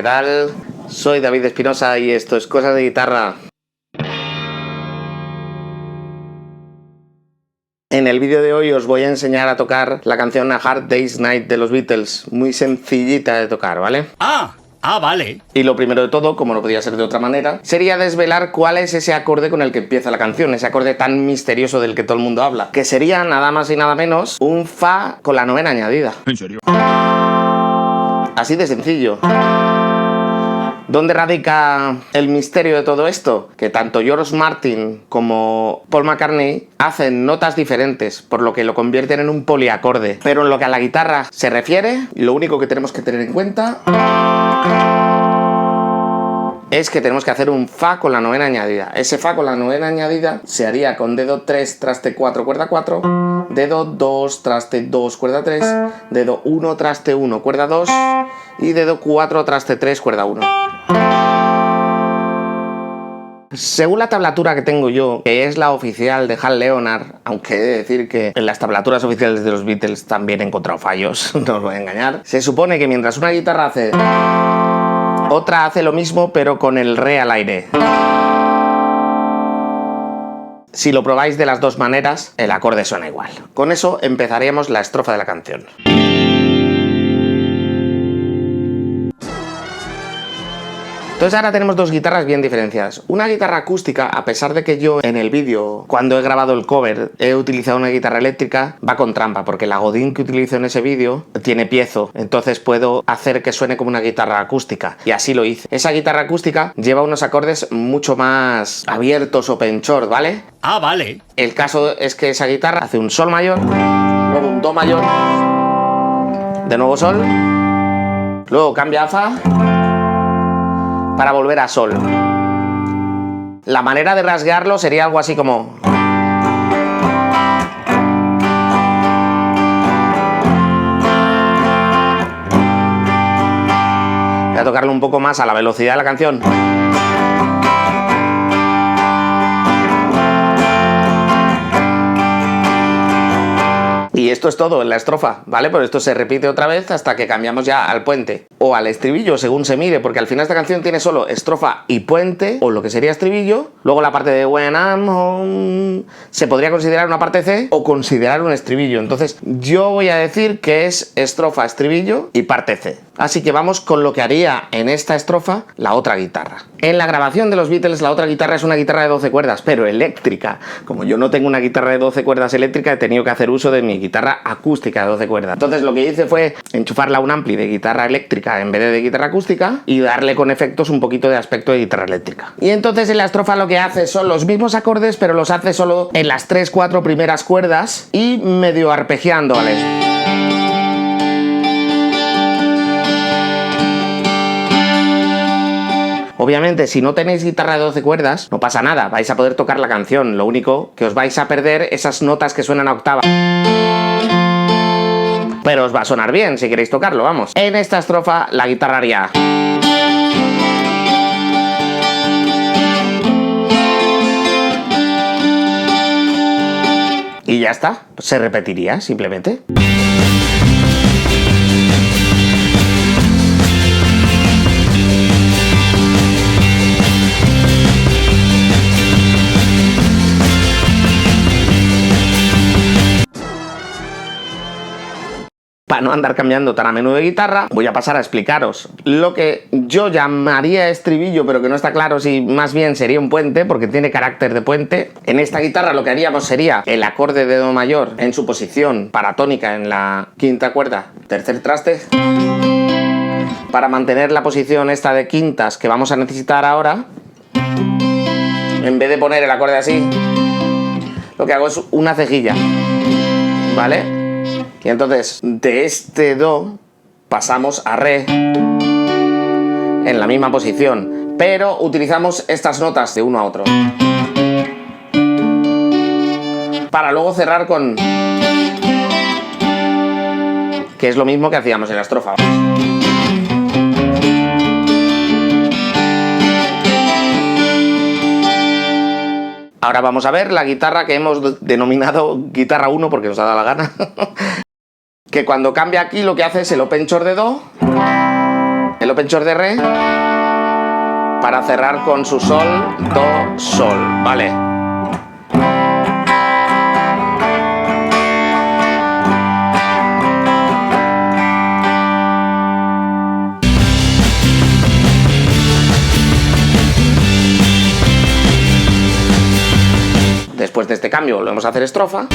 ¿qué tal? Soy David Espinosa y esto es Cosas de Guitarra. En el vídeo de hoy os voy a enseñar a tocar la canción A Hard Day's Night de los Beatles. Muy sencillita de tocar, ¿vale? Vale. Y lo primero de todo, como no podía ser de otra manera, sería desvelar cuál es ese acorde con el que empieza la canción, ese acorde tan misterioso del que todo el mundo habla, que sería nada más y nada menos un Fa con la novena añadida. ¿En serio? Así de sencillo. ¿Dónde radica el misterio de todo esto? Que tanto George Martin como Paul McCartney hacen notas diferentes, por lo que lo convierten en un poliacorde. Pero en lo que a la guitarra se refiere, lo único que tenemos que tener en cuenta es que tenemos que hacer un Fa con la novena añadida. Ese Fa con la novena añadida se haría con dedo 3, traste 4, cuerda 4, dedo 2, traste 2, cuerda 3, dedo 1, traste 1, cuerda 2 y dedo 4, traste 3, cuerda 1. Según la tablatura que tengo yo, que es la oficial de Hal Leonard, aunque he de decir que en las tablaturas oficiales de los Beatles también he encontrado fallos, no os voy a engañar, se supone que mientras una guitarra hace, otra hace lo mismo pero con el re al aire. Si lo probáis de las dos maneras, el acorde suena igual. Con eso empezaríamos la estrofa de la canción. Entonces ahora tenemos dos guitarras bien diferenciadas. Una guitarra acústica, a pesar de que yo en el vídeo, cuando he grabado el cover, he utilizado una guitarra eléctrica, va con trampa, porque la Godin que utilizo en ese vídeo tiene piezo, entonces puedo hacer que suene como una guitarra acústica, y así lo hice. Esa guitarra acústica lleva unos acordes mucho más abiertos o penchor, ¿vale? Vale. El caso es que esa guitarra hace un sol mayor, luego un do mayor, de nuevo sol, luego cambia a fa, para volver a sol. La manera de rasguearlo sería algo así como... Voy a tocarlo un poco más a la velocidad de la canción. Y esto es todo en la estrofa, ¿vale? Pues esto se repite otra vez hasta que cambiamos ya al puente o al estribillo, según se mire, porque al final esta canción tiene solo estrofa y puente, o lo que sería estribillo. Luego la parte de When I'm Home se podría considerar una parte C o considerar un estribillo. Entonces yo voy a decir que es estrofa, estribillo y parte C. Así que vamos con lo que haría en esta estrofa la otra guitarra. En la grabación de los Beatles la otra guitarra es una guitarra de 12 cuerdas, pero eléctrica. Como yo no tengo una guitarra de 12 cuerdas eléctrica, he tenido que hacer uso de mi guitarra acústica de 12 cuerdas. Entonces lo que hice fue enchufarla a un ampli de guitarra eléctrica en vez de guitarra acústica y darle con efectos un poquito de aspecto de guitarra eléctrica. Y entonces en la estrofa lo que hace son los mismos acordes, pero los hace solo en las 3-4 primeras cuerdas y medio arpegiando, ¿vale? Obviamente, si no tenéis guitarra de 12 cuerdas, no pasa nada, vais a poder tocar la canción. Lo único que os vais a perder esas notas que suenan a octava. Pero os va a sonar bien si queréis tocarlo, vamos. En esta estrofa la guitarra haría... Y ya está, se repetiría simplemente. Para no andar cambiando tan a menudo de guitarra, voy a pasar a explicaros lo que yo llamaría estribillo, pero que no está claro si más bien sería un puente, porque tiene carácter de puente. En esta guitarra lo que haríamos sería el acorde de do mayor en su posición paratónica en la quinta cuerda, tercer traste. Para mantener la posición esta de quintas que vamos a necesitar ahora, en vez de poner el acorde así, lo que hago es una cejilla, ¿vale? Y entonces de este do pasamos a re en la misma posición, pero utilizamos estas notas de uno a otro para luego cerrar con... que es lo mismo que hacíamos en la estrofa. Ahora vamos a ver la guitarra que hemos denominado guitarra 1 porque nos ha dado la gana. Que cuando cambia aquí lo que hace es el open chord de do, el open chord de re para cerrar con su sol, do, sol, ¿vale? Después de este cambio volvemos a hacer estrofa.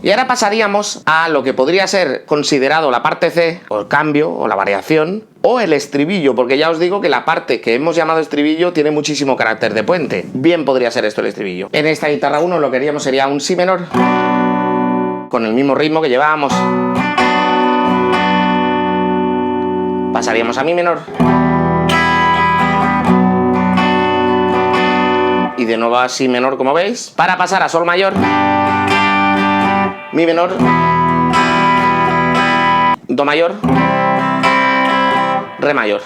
Y ahora pasaríamos a lo que podría ser considerado la parte C, o el cambio, o la variación, o el estribillo, porque ya os digo que la parte que hemos llamado estribillo tiene muchísimo carácter de puente. Bien podría ser esto el estribillo. En esta guitarra 1 lo que haríamos sería un si menor, con el mismo ritmo que llevábamos. Pasaríamos a mi menor. Y de nuevo a si menor, como veis, para pasar a sol mayor. Mi menor, do mayor, re mayor.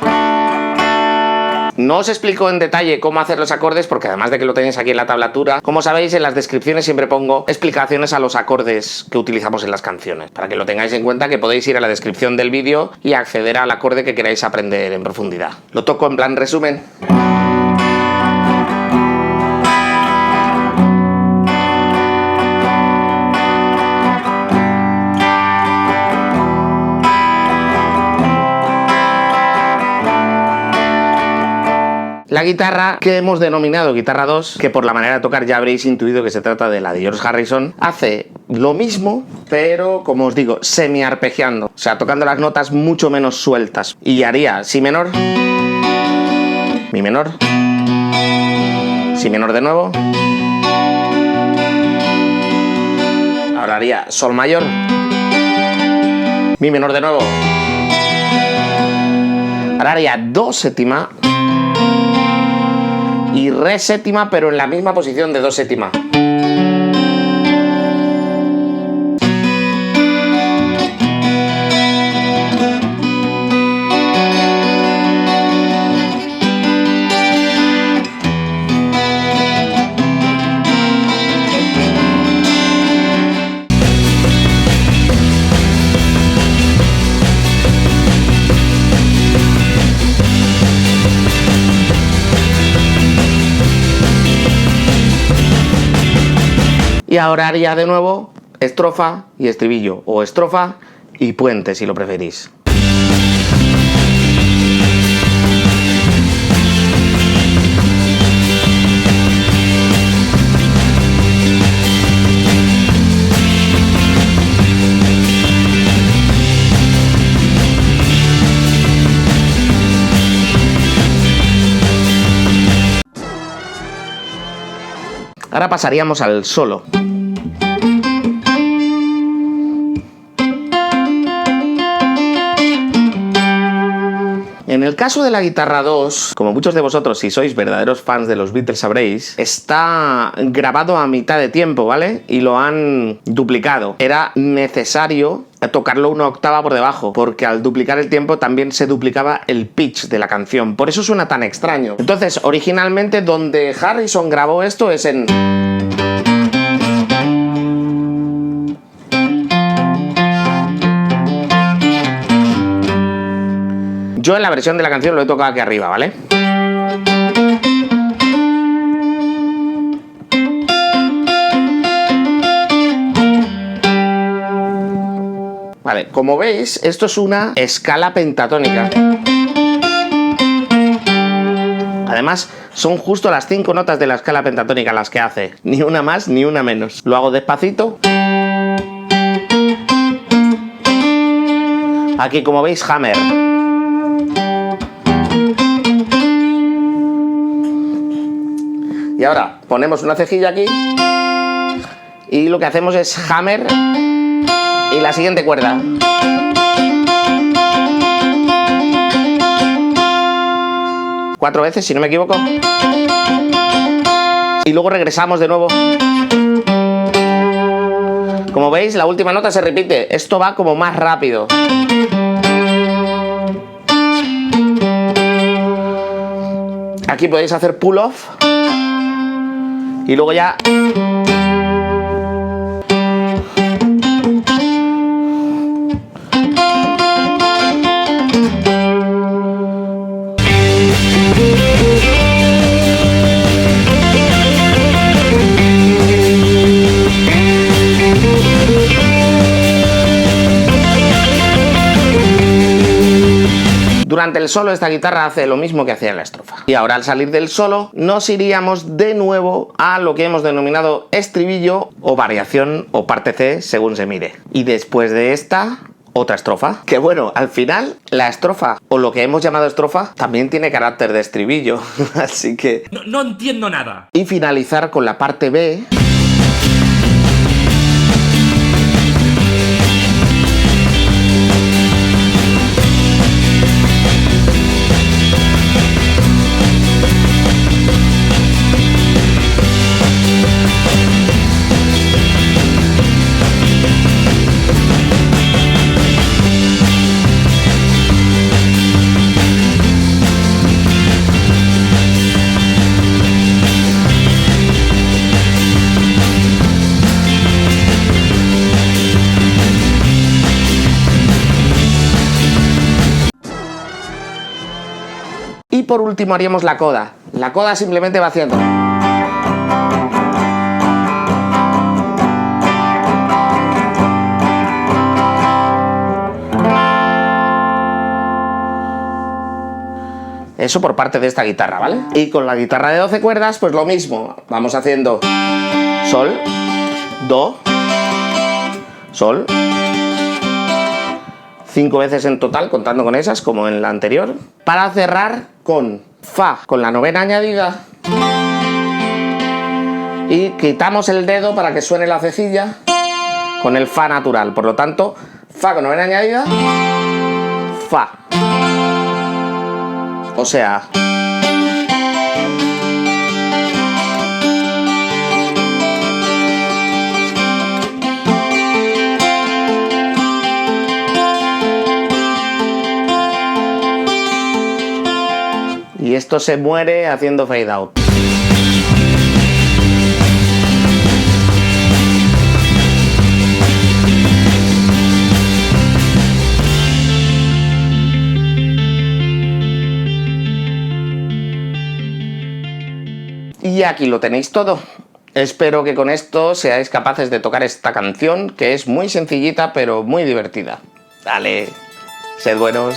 No os explico en detalle cómo hacer los acordes porque además de que lo tenéis aquí en la tablatura, como sabéis en las descripciones siempre pongo explicaciones a los acordes que utilizamos en las canciones, para que lo tengáis en cuenta, que podéis ir a la descripción del vídeo y acceder al acorde que queráis aprender en profundidad. Lo toco en plan resumen. La guitarra que hemos denominado guitarra 2, que por la manera de tocar ya habréis intuido que se trata de la de George Harrison, hace lo mismo, pero como os digo, semi-arpegiando, o sea, tocando las notas mucho menos sueltas. Y haría si menor, mi menor, si menor de nuevo, ahora haría sol mayor, mi menor de nuevo, ahora haría do séptima, y re séptima, pero en la misma posición de do séptima. Y ahora haría de nuevo estrofa y estribillo, o estrofa y puente si lo preferís. Ahora pasaríamos al solo. En el caso de la guitarra 2, como muchos de vosotros, si sois verdaderos fans de los Beatles sabréis, está grabado a mitad de tiempo, ¿vale? Y lo han duplicado. Era necesario tocarlo una octava por debajo, porque al duplicar el tiempo también se duplicaba el pitch de la canción. Por eso suena tan extraño. Entonces, originalmente donde Harrison grabó esto es en... Yo en la versión de la canción lo he tocado aquí arriba, ¿vale? Vale, como veis, esto es una escala pentatónica. Además, son justo las 5 notas de la escala pentatónica las que hace. Ni una más, ni una menos. Lo hago despacito. Aquí, como veis, hammer. Y ahora ponemos una cejilla aquí y lo que hacemos es hammer y la siguiente cuerda. Cuatro veces, si no me equivoco. Y luego regresamos de nuevo. Como veis, la última nota se repite. Esto va como más rápido. Aquí podéis hacer pull off. Y luego ya... Durante el solo esta guitarra hace lo mismo que hacía en la estrofa. Y ahora al salir del solo nos iríamos de nuevo a lo que hemos denominado estribillo o variación o parte C según se mire. Y después de esta... otra estrofa. Que bueno, al final la estrofa o lo que hemos llamado estrofa también tiene carácter de estribillo. Así que... No entiendo nada. Y finalizar con la parte B. Y por último haríamos la coda. La coda simplemente va haciendo... Eso por parte de esta guitarra, ¿vale? Y con la guitarra de 12 cuerdas, pues lo mismo. Vamos haciendo sol, do, sol. 5 veces en total, contando con esas, como en la anterior. Para cerrar con fa, con la novena añadida. Y quitamos el dedo para que suene la cejilla con el fa natural. Por lo tanto, fa con novena añadida, fa. O sea... Y esto se muere haciendo fade out. Y aquí lo tenéis todo. Espero que con esto seáis capaces de tocar esta canción, que es muy sencillita pero muy divertida. Dale, sed buenos.